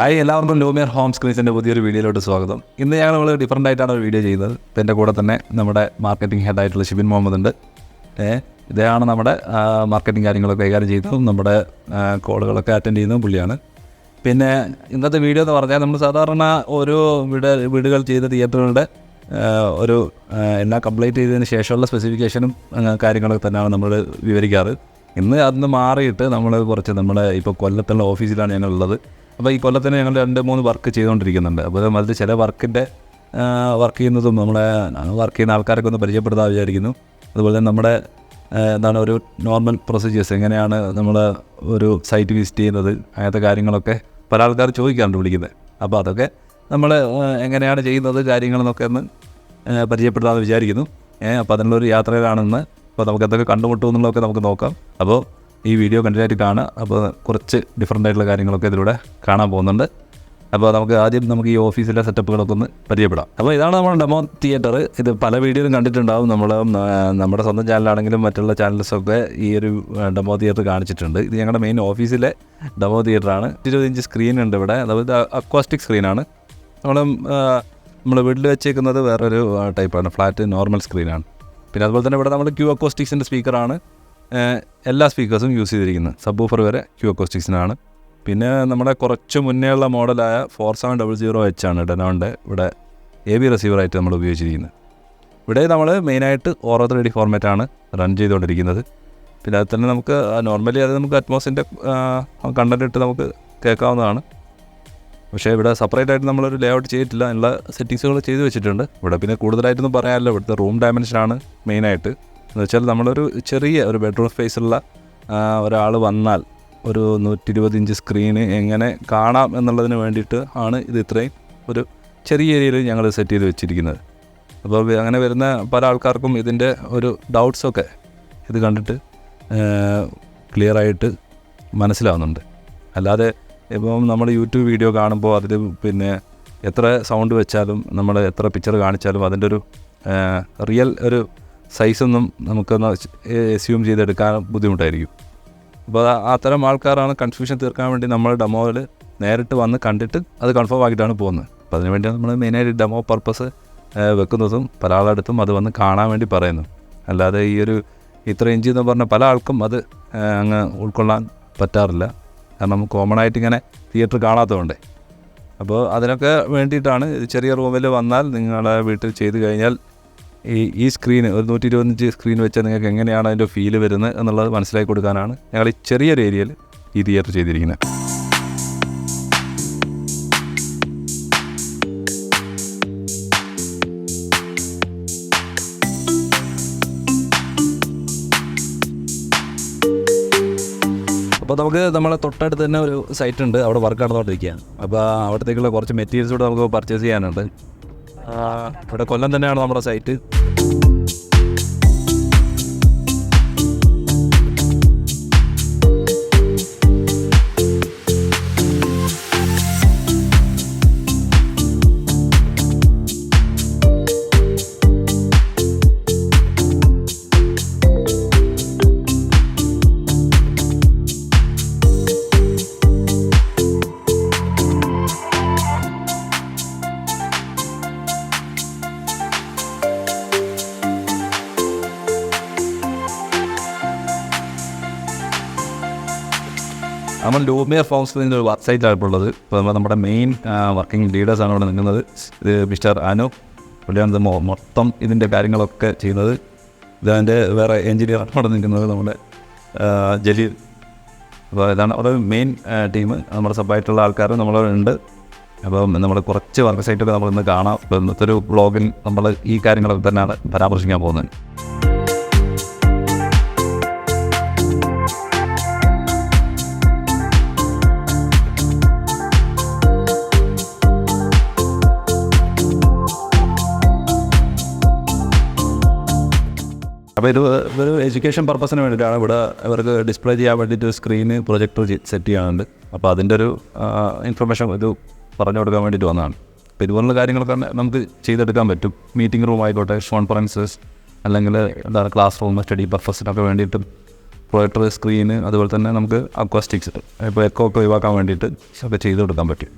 Hi, എല്ലാവർക്കും Lumiere home സ്ക്രീൻസിൻ്റെ പുതിയൊരു വീഡിയോയിലോട്ട് സ്വാഗതം. ഇന്ന് നമ്മൾ ഡിഫറൻ്റ് ആയിട്ടാണ് ഒരു വീഡിയോ ചെയ്യുന്നത്. എൻ്റെ കൂടെ തന്നെ നമ്മുടെ മാർക്കറ്റിംഗ് ഹെഡായിട്ടുള്ള ഷിബിൻ മുഹമ്മദ് ഉണ്ട്. ഇദ്ദേഹമാണ് നമ്മുടെ മാർക്കറ്റിംഗ് കാര്യങ്ങളൊക്കെ കൈകാര്യം ചെയ്യുന്നതും നമ്മുടെ കോളുകളൊക്കെ അറ്റൻഡ് ചെയ്യുന്നതും പുള്ളിയാണ്. പിന്നെ ഇന്നത്തെ വീഡിയോ എന്ന് പറഞ്ഞാൽ നമ്മൾ സാധാരണ ഓരോ വീടുകൾ ചെയ്ത തിയേറ്ററുകളുടെ ഒരു എല്ലാം കംപ്ലീറ്റ് ചെയ്തതിന് ശേഷമുള്ള സ്പെസിഫിക്കേഷനും കാര്യങ്ങളൊക്കെ തന്നെയാണ് നമ്മൾ വിവരിക്കാറ്. ഇന്ന് അതിന് മാറിയിട്ട് നമ്മൾ കുറച്ച് നമ്മുടെ ഇപ്പോൾ കൊല്ലത്തുള്ള ഓഫീസിലാണ് ഞങ്ങളുള്ളത്. അപ്പോൾ ഈ കൊല്ലത്തിന് ഞങ്ങൾ 2-3 വർക്ക് ചെയ്തുകൊണ്ടിരിക്കുന്നുണ്ട്. അപ്പോൾ അതിൽ ചില വർക്ക് ചെയ്യുന്നതും നമ്മളെ വർക്ക് ചെയ്യുന്ന ആൾക്കാരൊക്കെ ഒന്ന് പരിചയപ്പെടുത്താൻ വിചാരിക്കുന്നു. അതുപോലെ തന്നെ നമ്മുടെ ഒരു നോർമൽ പ്രൊസീജിയേഴ്സ് എങ്ങനെയാണ് നമ്മൾ ഒരു സൈറ്റ് വിസിറ്റ് ചെയ്യുന്നത്, അങ്ങനത്തെ കാര്യങ്ങളൊക്കെ പല ആൾക്കാർ ചോദിക്കാറുണ്ട് വിളിക്കുന്നത്. അപ്പോൾ അതൊക്കെ നമ്മൾ എങ്ങനെയാണ് ചെയ്യുന്നത് കാര്യങ്ങളെന്നൊക്കെ ഒന്ന് പരിചയപ്പെടുത്താമെന്ന് വിചാരിക്കുന്നു. അപ്പോൾ അതിനുള്ളൊരു യാത്രയിലാണെന്ന്. അപ്പോൾ നമുക്ക് എന്തൊക്കെ കണ്ടുമുട്ടുമെന്നുള്ളതൊക്കെ നമുക്ക് നോക്കാം. അപ്പോൾ ഈ വീഡിയോ കണ്ടിട്ട് കാണാം. അപ്പോൾ കുറച്ച് ഡിഫറൻ്റ് ആയിട്ടുള്ള കാര്യങ്ങളൊക്കെ ഇതിലൂടെ കാണാൻ പോകുന്നുണ്ട്. അപ്പോൾ നമുക്ക് ഈ ഓഫീസിലെ സെറ്റപ്പുകളൊക്കെ ഒന്ന് പരിചയപ്പെടാം. അപ്പോൾ ഇതാണ് നമ്മുടെ ഡെമോ തിയേറ്റർ. ഇത് പല വീഡിയോയിലും കണ്ടിട്ടുണ്ടാവും. നമ്മുടെ സ്വന്തം ചാനലാണെങ്കിലും മറ്റുള്ള ചാനൽസൊക്കെ ഈ ഒരു ഡെമോ തിയേറ്റർ കാണിച്ചിട്ടുണ്ട്. ഇത് ഞങ്ങളുടെ മെയിൻ ഓഫീസിലെ ഡെമോ തിയേറ്ററാണ്. 20 ഇഞ്ച് സ്ക്രീൻ ഉണ്ട് ഇവിടെ. അതായത് അക്വാസ്റ്റിക് സ്ക്രീനാണ്. നമ്മൾ വീട്ടിൽ വെച്ചേക്കുന്നത് വേറൊരു ടൈപ്പാണ്, ഫ്ലാറ്റ് നോർമൽ സ്ക്രീനാണ്. പിന്നെ അതുപോലെ തന്നെ ഇവിടെ നമ്മൾ ക്യൂ അക്കോസ്റ്റിക്സിൻ്റെ സ്പീക്കറാണ് എല്ലാ സ്പീക്കേഴ്സും യൂസ് ചെയ്തിരിക്കുന്നത്. സബ് ഊഫർ വരെ ക്യൂ അക്കോസ്റ്റിക്സിനാണ്. പിന്നെ നമ്മുടെ കുറച്ച് മുന്നേ ഉള്ള മോഡലായ 4700H ആണ് ഡെനോൻ്റെ ഇവിടെ AV റിസീവറായിട്ട് നമ്മൾ ഉപയോഗിച്ചിരിക്കുന്നത്. ഇവിടെ നമ്മൾ മെയിനായിട്ട് ഓരോ 3D ഫോർമാറ്റാണ് റൺ ചെയ്തുകൊണ്ടിരിക്കുന്നത്. പിന്നെ അത് തന്നെ നമുക്ക് നോർമലി നമുക്ക് അറ്റ്മോസിൻ്റെ കണ്ടൻറ്റ് ഇട്ട് നമുക്ക് കേൾക്കാവുന്നതാണ്. പക്ഷേ ഇവിടെ സെപ്പറേറ്റ് ആയിട്ട് നമ്മളൊരു ലേഔട്ട് ചെയ്തിട്ടില്ല. എല്ലാ സെറ്റിങ്സുകൾ ചെയ്ത് വെച്ചിട്ടുണ്ട്. ഇവിടെ പിന്നെ കൂടുതലായിട്ടൊന്നും പറയാനില്ല. ഇവിടുത്തെ റൂം ഡയമെൻഷനാണ് മെയിനായിട്ട്. എന്ന് വെച്ചാൽ നമ്മളൊരു ചെറിയ ഒരു ബെഡ്റൂം സ്പേസുള്ള ഒരാൾ വന്നാൽ ഒരു 120 ഇഞ്ച് സ്ക്രീന് എങ്ങനെ കാണാം എന്നുള്ളതിന് വേണ്ടിയിട്ട് ആണ് ഇത് ഇത്രയും ഒരു ചെറിയ ഏരിയയിൽ ഞങ്ങൾ സെറ്റ് ചെയ്ത് വെച്ചിരിക്കുന്നത്. അപ്പോൾ അങ്ങനെ വരുന്ന പല ആൾക്കാർക്കും ഇതിൻ്റെ ഒരു ഡൗട്ട്സൊക്കെ ഇത് കണ്ടിട്ട് ക്ലിയറായിട്ട് മനസ്സിലാവുന്നുണ്ട്. അല്ലാതെ ഇപ്പം നമ്മൾ യൂട്യൂബ് വീഡിയോ കാണുമ്പോൾ അതിൽ പിന്നെ എത്ര സൗണ്ട് വെച്ചാലും നമ്മൾ എത്ര പിക്ചർ കാണിച്ചാലും അതിൻ്റെ ഒരു റിയൽ ഒരു സൈസൊന്നും നമുക്കൊന്ന് അസ്യൂം ചെയ്തെടുക്കാൻ ബുദ്ധിമുട്ടായിരിക്കും. അപ്പോൾ അത്തരം ആൾക്കാരാണ് കൺഫ്യൂഷൻ തീർക്കാൻ വേണ്ടി നമ്മൾ ഡെമോയിൽ നേരിട്ട് വന്ന് കണ്ടിട്ട് അത് കൺഫേം ആക്കിയിട്ടാണ് പോകുന്നത്. അപ്പോൾ അതിനുവേണ്ടിയാണ് നമ്മൾ മെയിനായിട്ട് ഡെമോ പർപ്പസ് വെക്കുന്നതും പല ആളടുത്തും അത് വന്ന് കാണാൻ വേണ്ടി പറയുന്നു. അല്ലാതെ ഈ ഒരു ഇത്ര ഇഞ്ച് എന്ന് പറഞ്ഞാൽ പല ആൾക്കും അത് അങ്ങ് ഉൾക്കൊള്ളാൻ പറ്റാറില്ല. കാരണം കോമൺ ആയിട്ട് ഇങ്ങനെ തിയേറ്റർ കാണാത്തതുകൊണ്ട്. അപ്പോൾ അതിനൊക്കെ വേണ്ടിയിട്ടാണ് ചെറിയ റൂമിൽ വന്നാൽ നിങ്ങളെ വീട്ടിൽ ചെയ്ത് കഴിഞ്ഞാൽ ഈ സ്ക്രീന് ഒരു 120 ഇഞ്ച് സ്ക്രീൻ വെച്ചാൽ നിങ്ങൾക്ക് എങ്ങനെയാണ് അതിൻ്റെ ഫീല് വരുന്നത് എന്നുള്ളത് മനസ്സിലാക്കി കൊടുക്കാനാണ് ഞങ്ങൾ ഈ ചെറിയൊരു ഏരിയയിൽ ഈ തിയേറ്റർ ചെയ്തിരിക്കുന്നത്. അപ്പോൾ നമുക്ക് നമ്മളെ തൊട്ടടുത്ത് തന്നെ ഒരു സൈറ്റ് ഉണ്ട്. അവിടെ വർക്ക് നടന്നുകൊണ്ടിരിക്കുകയാണ്. അപ്പോൾ അവിടത്തേക്കുള്ള കുറച്ച് മെറ്റീരിയൽസ് കൂടെ നമുക്ക് പർച്ചേസ് ചെയ്യാനുണ്ട്. ഇവിടെ കൊല്ലം തന്നെയാണ് നമ്മുടെ സൈറ്റ്. നമ്മൾ ലൂമിയർ ഹോം സ്ക്രീനിൻ്റെ ഒരു വെബ്സൈറ്റാണ് ഇപ്പോൾ ഉള്ളത്. ഇപ്പോൾ നമ്മുടെ മെയിൻ വർക്കിംഗ് ലീഡേഴ്സാണ് ഇവിടെ നിൽക്കുന്നത്. ഇത് മിസ്റ്റർ അനു, പുള്ളിയാണ് മൊത്തം ഇതിൻ്റെ കാര്യങ്ങളൊക്കെ ചെയ്യുന്നത്. ഇതതിൻ്റെ വേറെ എൻജിനീയറാണ് ഇവിടെ നിൽക്കുന്നത്, നമ്മുടെ ജലീൽ. അപ്പോൾ ഇതാണ് ഒരു മെയിൻ ടീം. നമ്മുടെ സബായിട്ടുള്ള ആൾക്കാർ നമ്മളുണ്ട്. അപ്പോൾ നമ്മൾ കുറച്ച് വർക്ക് സൈറ്റൊക്കെ നമ്മളിന്ന് കാണാം. ഇപ്പോൾ ഇന്നത്തെ ഒരു വ്ളോഗിൽ നമ്മൾ ഈ കാര്യങ്ങളൊക്കെ തന്നെയാണ് പരാമർശിക്കാൻ പോകുന്നത്. അപ്പോൾ ഇത് ഒരു എഡ്യൂക്കേഷൻ പർപ്പസിന് വേണ്ടിയിട്ടാണ്. ഇവിടെ ഇവർക്ക് ഡിസ്പ്ലേ ചെയ്യാൻ വേണ്ടിയിട്ട് സ്ക്രീന് പ്രൊജക്ടർ സെറ്റ് ചെയ്യാനുണ്ട്. അപ്പോൾ അതിൻ്റെ ഒരു ഇൻഫർമേഷൻ ഇത് പറഞ്ഞു കൊടുക്കാൻ വേണ്ടിയിട്ട് വന്നതാണ്. അപ്പോൾ ഇതുപോലുള്ള കാര്യങ്ങളൊക്കെ നമുക്ക് ചെയ്തെടുക്കാൻ പറ്റും. മീറ്റിംഗ് റൂം ആയിക്കോട്ടെ, കോൺഫറൻസസ്, അല്ലെങ്കിൽ ക്ലാസ് റൂം സ്റ്റഡി പർപ്പസിനൊക്കെ വേണ്ടിയിട്ടും പ്രൊജക്ടർ സ്ക്രീന്, അതുപോലെ തന്നെ നമുക്ക് അക്വാസ്റ്റിക്സ് ഇപ്പോൾ എക്കോ ഒക്കെ ഒഴിവാക്കാൻ വേണ്ടിയിട്ട് ഒക്കെ ചെയ്ത് കൊടുക്കാൻ പറ്റും.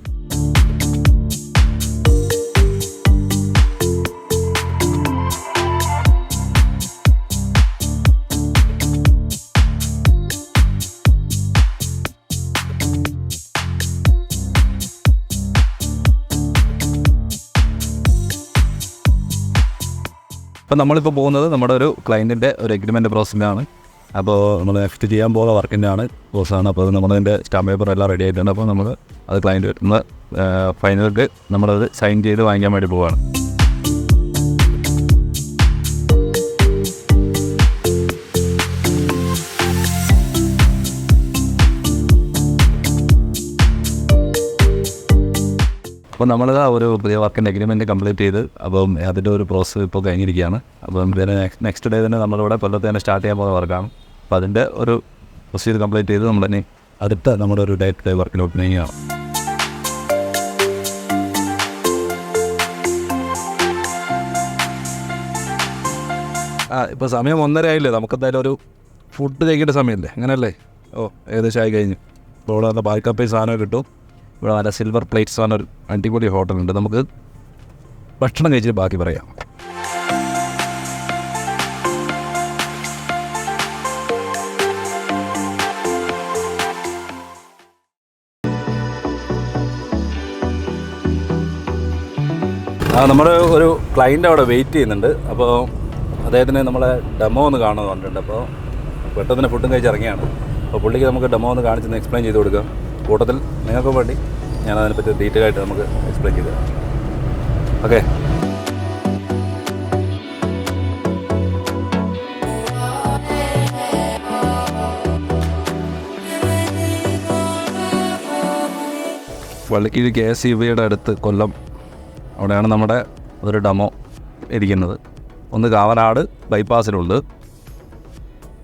അപ്പോൾ നമ്മളിപ്പോൾ പോകുന്നത് നമ്മുടെ ഒരു ക്ലയൻറ്റിൻ്റെ ഒരു എഗ്രിമെൻറ്റ് പ്രോസസ്സിലാണ്. അപ്പോൾ നമ്മൾ നെക്സ്റ്റ് ചെയ്യാൻ പോകുന്ന വർക്കിൻ്റെ പ്രോസസ്സാണ്. അപ്പോൾ നമ്മളതിൻ്റെ സ്റ്റാമ്പ് പേപ്പർ എല്ലാം റെഡി ആയിട്ടുണ്ട്. അപ്പോൾ നമ്മൾ അത് ക്ലയൻറ്റ് വരുന്ന ഫൈനലിൽ നമ്മളത് സൈൻ ചെയ്ത് വാങ്ങിക്കാൻ വേണ്ടി പോവുകയാണ്. അപ്പോൾ നമ്മൾ ഒരു പുതിയ വർക്കിൻ്റെ എഗ്രിമെൻറ്റ് കംപ്ലീറ്റ് ചെയ്ത് അപ്പം അതിൻ്റെ ഒരു പ്രോസസ്സ് ഇപ്പോൾ കഴിഞ്ഞിരിക്കുകയാണ്. അപ്പം പിന്നെ നെക്സ്റ്റ് ഡേ തന്നെ നമ്മളിവിടെ കൊല്ലത്ത് തന്നെ സ്റ്റാർട്ട് ചെയ്യാൻ പോകുന്ന വർക്കാണ്. അപ്പോൾ അതിൻ്റെ ഒരു പ്രൊസീജിയർ കംപ്ലീറ്റ് ചെയ്ത് നമ്മൾ തന്നെ അടുത്ത നമ്മുടെ ഒരു ഡേ ടു ഡേ വർക്കിലോട്ട് നീങ്ങുകയാണ്. ഇപ്പോൾ സമയം 1:30 ആയില്ലേ, നമുക്കെന്തായാലും ഒരു ഫുഡ് കഴിക്കേണ്ട സമയമല്ലേ, അങ്ങനെയല്ലേ? ഏകദേശം ആയി കഴിഞ്ഞു. ഇപ്പോൾ ഇവിടെ വന്ന ബാൽക്കപ്പി സാധനം കിട്ടും. ഇവിടെ നല്ല സിൽവർ പ്ലേറ്റ്സ് ആണ് ഒരു അടിപൊളി ഹോട്ടലുണ്ട്. നമുക്ക് ഭക്ഷണം കഴിച്ചിട്ട് ബാക്കി പറയാം. നമ്മുടെ ഒരു ക്ലയൻ്റ് അവിടെ വെയിറ്റ് ചെയ്യുന്നുണ്ട്. അപ്പോൾ അദ്ദേഹത്തിന് നമ്മളെ ഡെമോ ഒന്ന് കാണുമെന്ന് പറഞ്ഞിട്ടുണ്ട്. അപ്പോൾ പെട്ടെന്ന് ഫുഡും കഴിച്ചിറങ്ങിയാണ്. അപ്പോൾ പുള്ളിക്ക് നമുക്ക് ഡെമോ ഒന്ന് കാണിച്ചൊന്ന് എക്സ്പ്ലെയിൻ ചെയ്ത് കൊടുക്കാം. കൂട്ടത്തിൽ നിങ്ങൾക്ക് വേണ്ടി ഞാൻ അതിനെപ്പറ്റി ഡീറ്റെയിൽ ആയിട്ട് നമുക്ക് എക്സ്പ്ലെയിൻ ചെയ്ത് തരാം. ഓക്കെ. വള്ളിക്കീഴ് KSEBയുടെ അടുത്ത് കൊല്ലം, അവിടെയാണ് നമ്മുടെ ഒരു ഡെമോ ഇരിക്കുന്നത്. ഒന്ന് കാവനാട് ബൈപ്പാസിലുണ്ട്.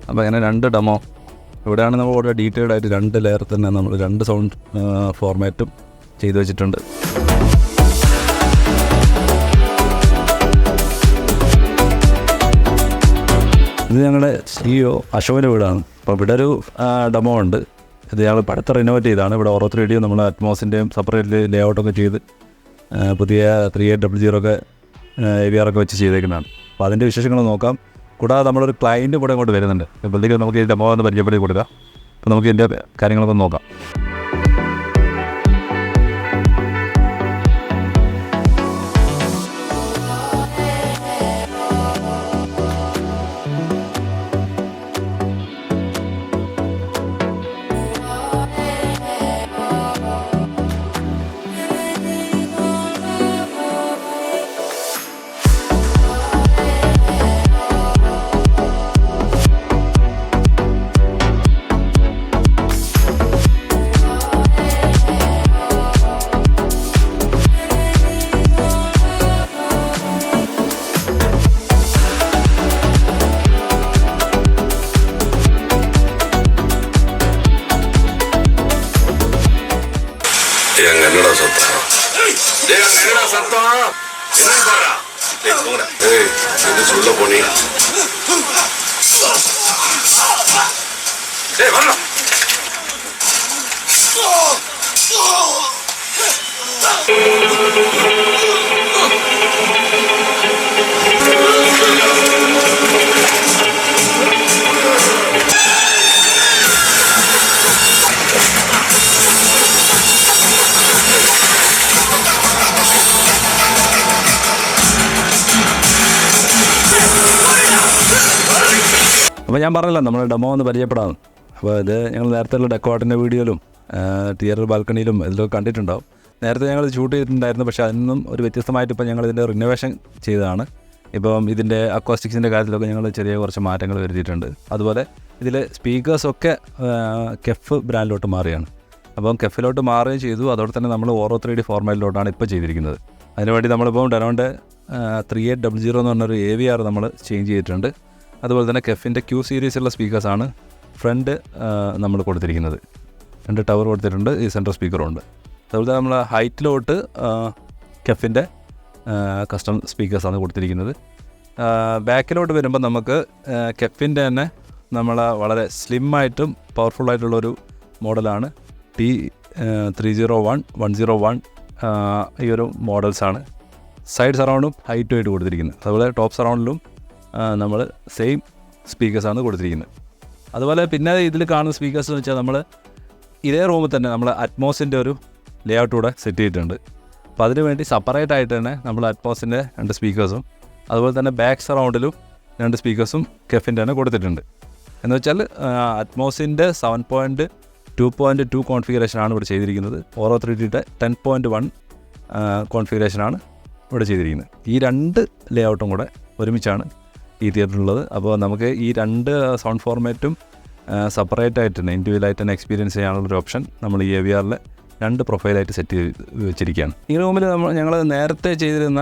അപ്പോൾ അങ്ങനെ 2 ഡെമോ ഇവിടെയാണ്. നമ്മൾ ഇവിടെ ഡീറ്റെയിൽഡ് ആയിട്ട് 2 ലെയർ തന്നെ നമ്മൾ 2 സൗണ്ട് ഫോർമാറ്റും ചെയ്തു വെച്ചിട്ടുണ്ട്. ഇത് ഞങ്ങളുടെ CEO അശോകൻ്റെ വീടാണ്. അപ്പോൾ ഇവിടെ ഒരു ഡെമോ ഉണ്ട്. ഇത് ഞങ്ങൾ പടുത്ത് റിനോവേറ്റ് ചെയ്താണ്. ഇവിടെ ഓരോ 3D നമ്മൾ അറ്റ്മോസിൻ്റെയും സെപ്പറേറ്റ് ലേ ഔട്ടൊക്കെ ചെയ്ത് പുതിയ 3800 ഒക്കെ AVR ഒക്കെ വെച്ച് ചെയ്തേക്കുന്നതാണ്. അപ്പോൾ അതിൻ്റെ വിശേഷങ്ങൾ നോക്കാം. കൂടാതെ നമ്മളൊരു ക്ലയൻറ്റ് കൂടെ അങ്ങോട്ട് വരുന്നുണ്ട്. അപ്പോഴത്തേക്ക് നമുക്ക് ഈ ഡെമോ ഒന്ന് പരിചയപ്പെടുത്തി കൊടുക്കാം. അപ്പോൾ നമുക്ക് ഇതിൻ്റെ കാര്യങ്ങളൊക്കെ നോക്കാം. അപ്പോൾ ഞാൻ പറഞ്ഞല്ലോ നമ്മൾ ഡെമോ ഒന്ന് പരിചയപ്പെടാം. അപ്പോൾ ഇത് ഞങ്ങൾ നേരത്തെയുള്ള ഡെക്കോട്ടിൻ്റെ വീഡിയോയിലും തിയേറ്റർ ബാൽക്കണിയിലും ഇതിലൊക്കെ കണ്ടിട്ടുണ്ടാവും. നേരത്തെ ഞങ്ങൾ ഷൂട്ട് ചെയ്തിട്ടുണ്ടായിരുന്നു. പക്ഷേ അതിനും ഒരു വ്യത്യസ്തമായിട്ട് ഇപ്പോൾ ഞങ്ങൾ ഇതിൻ്റെ റിനോവേഷൻ ചെയ്തതാണ്. ഇപ്പം ഇതിൻ്റെ അക്വാസ്റ്റിക്സിൻ്റെ കാര്യത്തിലൊക്കെ ഞങ്ങൾ ചെറിയ കുറച്ച് മാറ്റങ്ങൾ വരുത്തിയിട്ടുണ്ട്. അതുപോലെ ഇതിൽ സ്പീക്കേഴ്സൊക്കെ കെഫ് ബ്രാൻഡിലോട്ട് മാറിയാണ്. അപ്പം കെഫിലോട്ട് മാറുകയും ചെയ്തു. അതോടെ തന്നെ നമ്മൾ ഓരോ 3D ഫോർമാറ്റിലോട്ടാണ് ഇപ്പോൾ ചെയ്തിരിക്കുന്നത്. അതിനുവേണ്ടി നമ്മളിപ്പോൾ ഡെനോൻ്റെ 3800 എന്ന് പറഞ്ഞൊരു AVR നമ്മൾ ചേഞ്ച് ചെയ്തിട്ടുണ്ട്. അതുപോലെ തന്നെ കെഫിൻ്റെ Q സീരീസുള്ള സ്പീക്കേഴ്സാണ് ഫ്രണ്ട് നമ്മൾ കൊടുത്തിരിക്കുന്നത്. 2 ടവർ കൊടുത്തിട്ടുണ്ട്. ഈ സെൻട്രൽ സ്പീക്കറും ഉണ്ട്. അതുപോലെ നമ്മൾ ഹൈറ്റിലോട്ട് കെഫിൻ്റെ കസ്റ്റം സ്പീക്കേഴ്സാണ് കൊടുത്തിരിക്കുന്നത്. ബാക്കിലോട്ട് വരുമ്പോൾ നമുക്ക് കെഫിൻ്റെ തന്നെ നമ്മൾ വളരെ സ്ലിമ്മായിട്ടും പവർഫുള്ളായിട്ടുള്ളൊരു മോഡലാണ് T301 101 ഈ ഒരു മോഡൽസാണ്. സൈഡ് സറൗണ്ടും ഹൈറ്റുമായിട്ട് കൊടുത്തിരിക്കുന്നത്. അതുപോലെ ടോപ്പ് സറൗണ്ടിലും നമ്മൾ സെയിം സ്പീക്കേഴ്സാണ് കൊടുത്തിരിക്കുന്നത്. അതുപോലെ പിന്നെ ഇതിൽ കാണുന്ന സ്പീക്കേഴ്സ് എന്ന് വെച്ചാൽ നമ്മൾ ഇതേ റൂമിൽ തന്നെ നമ്മൾ അറ്റ്മോസിൻ്റെ ഒരു ലേ ഔട്ട് കൂടെ സെറ്റ് ചെയ്തിട്ടുണ്ട്. അപ്പോൾ അതിന് വേണ്ടി സെപ്പറേറ്റ് ആയിട്ട് തന്നെ നമ്മൾ അറ്റ്മോസിൻ്റെ 2 സ്പീക്കേഴ്സും അതുപോലെ തന്നെ ബാക്ക് സറൗണ്ടിലും 2 സ്പീക്കേഴ്സും കെഫിൻ്റെ തന്നെ കൊടുത്തിട്ടുണ്ട്. എന്ന് വെച്ചാൽ അറ്റ്മോസിൻ്റെ 7.2.2 കോൺഫിഗറേഷനാണ് ഇവിടെ ചെയ്തിരിക്കുന്നത്. ഓരോ 3Dയുടെ 10.1 കോൺഫിഗറേഷനാണ് ഇവിടെ ചെയ്തിരിക്കുന്നത്. ഈ 2 ലേ ഔട്ടും കൂടെ ഒരുമിച്ചാണ് ഈ തിയേറ്ററിലുള്ളത്. അപ്പോൾ നമുക്ക് ഈ 2 സൗണ്ട് ഫോർമാറ്റും സെപ്പറേറ്റ് ആയിട്ട് തന്നെ ഇൻഡിവിജ്വലായിട്ട് തന്നെ എക്സ്പീരിയൻസ് ചെയ്യാനുള്ളൊരു ഓപ്ഷൻ നമ്മൾ ഈ AVRൽ 2 പ്രൊഫൈലായിട്ട് സെറ്റ് ചെയ്ത് വെച്ചിരിക്കുകയാണ്. ഈ റൂമിൽ ഞങ്ങൾ നേരത്തെ ചെയ്തിരുന്ന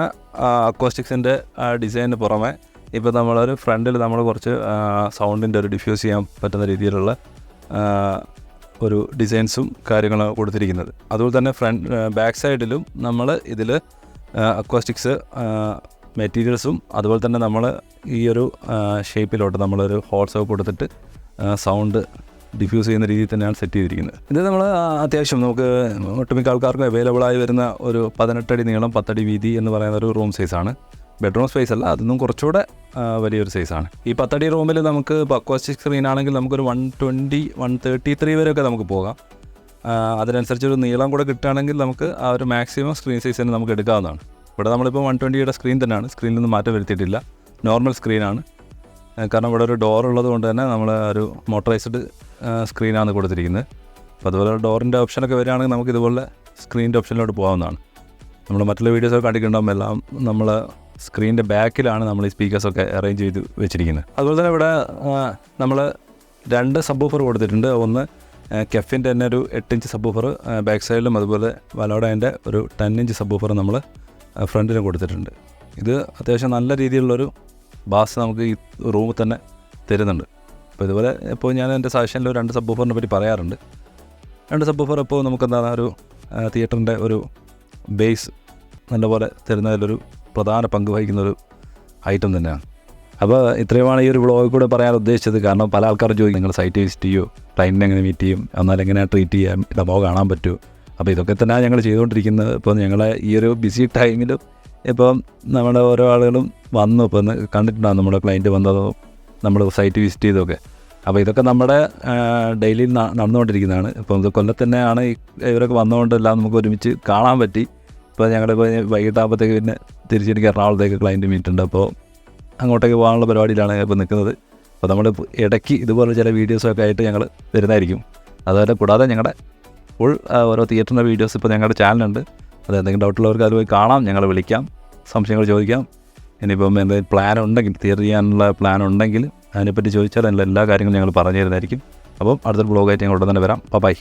അക്കോസ്റ്റിക്സിൻ്റെ ഡിസൈനിന് പുറമെ ഇപ്പോൾ നമ്മളൊരു ഫ്രണ്ടിൽ നമ്മൾ കുറച്ച് സൗണ്ടിൻ്റെ ഒരു ഡിഫ്യൂസ് ചെയ്യാൻ പറ്റുന്ന രീതിയിലുള്ള ഒരു ഡിസൈൻസും കാര്യങ്ങളും കൊടുത്തിരിക്കുന്നത്. അതുപോലെ തന്നെ ബാക്ക് സൈഡിലും നമ്മൾ ഇതിൽ അക്വാസ്റ്റിക്സ് മെറ്റീരിയൽസും അതുപോലെ തന്നെ നമ്മൾ ഈ ഒരു ഷേപ്പിലോട്ട് നമ്മളൊരു ഹോൾസ് കൊടുത്തിട്ട് സൗണ്ട് ഡിഫ്യൂസ് ചെയ്യുന്ന രീതിയിൽ തന്നെയാണ് സെറ്റ് ചെയ്തിരിക്കുന്നത്. ഇത് നമ്മൾ അത്യാവശ്യം നമുക്ക് ഒട്ടുമിക്ക ആൾക്കാർക്കും അവൈലബിളായി വരുന്ന ഒരു 18 അടി നീളം 10 അടി വീതി എന്ന് പറയുന്ന ഒരു റൂം സൈസാണ്. ബെഡ്റൂം സ്പേസ് അല്ല, അതൊന്നും കുറച്ചുകൂടെ വലിയൊരു സൈസാണ്. ഈ 10 അടി റൂമിൽ നമുക്ക് അക്വാസ്റ്റിക് സ്ക്രീൻ ആണെങ്കിൽ നമുക്കൊരു 120 133 വരെയൊക്കെ നമുക്ക് പോകാം. അതിനനുസരിച്ചൊരു നീളം കൂടെ കിട്ടുകയാണെങ്കിൽ നമുക്ക് ആ ഒരു മാക്സിമം സ്ക്രീൻ സൈസ് തന്നെ നമുക്ക് എടുക്കാവുന്നതാണ്. ഇവിടെ നമ്മളിപ്പോൾ 120യുടെ സ്ക്രീൻ തന്നെയാണ്, സ്ക്രീനിലൊന്നും മാറ്റം വരുത്തിയിട്ടില്ല, നോർമൽ സ്ക്രീനാണ്. കാരണം ഇവിടെ ഒരു ഡോർ ഉള്ളത് കൊണ്ട് തന്നെ നമ്മൾ ഒരു മോട്ടറൈസ്ഡ് സ്ക്രീനാണ് കൊടുത്തിരിക്കുന്നത്. അപ്പോൾ അതുപോലെ ഡോറിൻ്റെ ഓപ്ഷനൊക്കെ വരികയാണെങ്കിൽ നമുക്ക് ഇതുപോലെ സ്ക്രീനിൻ്റെ ഓപ്ഷനിലോട്ട് പോകാവുന്നതാണ്. നമ്മൾ മറ്റുള്ള വീഡിയോസൊക്കെ കണ്ടിട്ടുണ്ടാകുമ്പോൾ എല്ലാം നമ്മൾ സ്ക്രീനിൻ്റെ ബാക്കിലാണ് നമ്മൾ ഈ സ്പീക്കേഴ്സൊക്കെ അറേഞ്ച് ചെയ്ത് വെച്ചിരിക്കുന്നത്. അതുപോലെ തന്നെ ഇവിടെ നമ്മൾ 2 സബ് വൂഫർ കൊടുത്തിട്ടുണ്ട്. ഒന്ന് കെഫിൻ്റെ തന്നെ ഒരു 8 ഇഞ്ച് സബ് വൂഫർ ബാക്ക് സൈഡിലും, അതുപോലെ വലോഡേൻ്റെ ഒരു 10 ഇഞ്ച് സബ് വൂഫർ നമ്മൾ ഫ്രണ്ടിലും കൊടുത്തിട്ടുണ്ട്. ഇത് അത്യാവശ്യം നല്ല രീതിയിലുള്ളൊരു ബാസ് നമുക്ക് ഈ റൂമിൽ തന്നെ തരുന്നുണ്ട്. അപ്പോൾ ഇതുപോലെ ഇപ്പോൾ ഞാൻ എൻ്റെ സജഷനിൽ 2 സബ് വൂഫറിനെ പറ്റി പറയാറുണ്ട്. 2 സബ് വൂഫർ ഇപ്പോൾ നമുക്കെന്താണ് ഒരു തിയേറ്ററിൻ്റെ ഒരു ബേസ് നല്ലപോലെ തരുന്നതിലൊരു പ്രധാന പങ്ക് വഹിക്കുന്നൊരു ഐറ്റം തന്നെയാണ്. അപ്പോൾ ഇത്രയുമാണ് ഈ ഒരു വ്ളോഗിൽ കൂടെ പറയാൻ ഉദ്ദേശിച്ചത്. കാരണം പല ആൾക്കാരും ചോദിക്കും നിങ്ങൾ സൈറ്റ് വിസിറ്റ് ചെയ്യുമോ, ക്ലയൻറ്റിനെ എങ്ങനെ മീറ്റ് ചെയ്യും, എന്നാൽ എങ്ങനെയാണ് ട്രീറ്റ് ചെയ്യാം, ഡെമോ കാണാൻ പറ്റുമോ. അപ്പോൾ ഇതൊക്കെ തന്നെയാണ് ഞങ്ങൾ ചെയ്തുകൊണ്ടിരിക്കുന്നത്. ഇപ്പോൾ ഞങ്ങളെ ഈ ഒരു ബിസി ടൈമിലും ഇപ്പം നമ്മുടെ ഓരോ ആളുകളും വന്നു ഇപ്പോൾ കണ്ടിട്ടുണ്ടാകും നമ്മുടെ ക്ലയൻറ്റ് വന്നതോ നമ്മൾ സൈറ്റ് വിസിറ്റ് ചെയ്തൊക്കെ. അപ്പോൾ ഇതൊക്കെ നമ്മുടെ ഡെയിലി നടന്നുകൊണ്ടിരിക്കുന്നതാണ്. ഇപ്പോൾ ഇത് കൊല്ലത്തന്നെയാണ് ഇവരൊക്കെ വന്നുകൊണ്ട് എല്ലാം നമുക്ക് ഒരുമിച്ച് കാണാൻ പറ്റി. ഇപ്പോൾ ഞങ്ങളിപ്പോൾ വൈകിട്ടാകുമ്പോഴത്തേക്ക് പിന്നെ തിരിച്ചെനിക്ക് എറണാകുളത്തേക്ക് ക്ലയൻറ്റ് മീറ്റ് ഉണ്ട്. അപ്പോൾ അങ്ങോട്ടേക്ക് പോകാനുള്ള പരിപാടിയിലാണ് ഇപ്പോൾ നിൽക്കുന്നത്. അപ്പോൾ നമ്മൾ ഇടയ്ക്ക് ഇതുപോലെ ചില വീഡിയോസൊക്കെ ആയിട്ട് ഞങ്ങൾ വരുന്നതായിരിക്കും. അതുപോലെ കൂടാതെ ഞങ്ങളുടെ ഫുൾ ഓരോ തിയേറ്ററിൻ്റെ വീഡിയോസ് ഇപ്പോൾ ഞങ്ങളുടെ ചാനലുണ്ട്. അത് എന്തെങ്കിലും ഡൗട്ടുള്ളവർക്ക് അത് പോയി കാണാം, ഞങ്ങൾ വിളിക്കാം, സംശയങ്ങൾ ചോദിക്കാം. ഇനിയിപ്പം എന്തെങ്കിലും പ്ലാൻ ഉണ്ടെങ്കിൽ, തിയേറ്റർ ചെയ്യാനുള്ള പ്ലാൻ ഉണ്ടെങ്കിൽ അതിനെപ്പറ്റി ചോദിച്ചാൽ എല്ലാ കാര്യങ്ങളും ഞങ്ങൾ പറഞ്ഞു തരുന്നതായിരിക്കും. അപ്പം അടുത്തൊരു ബ്ലോഗായിട്ട് ഞങ്ങൾ ഉടൻ തന്നെ വരാം. ബൈ.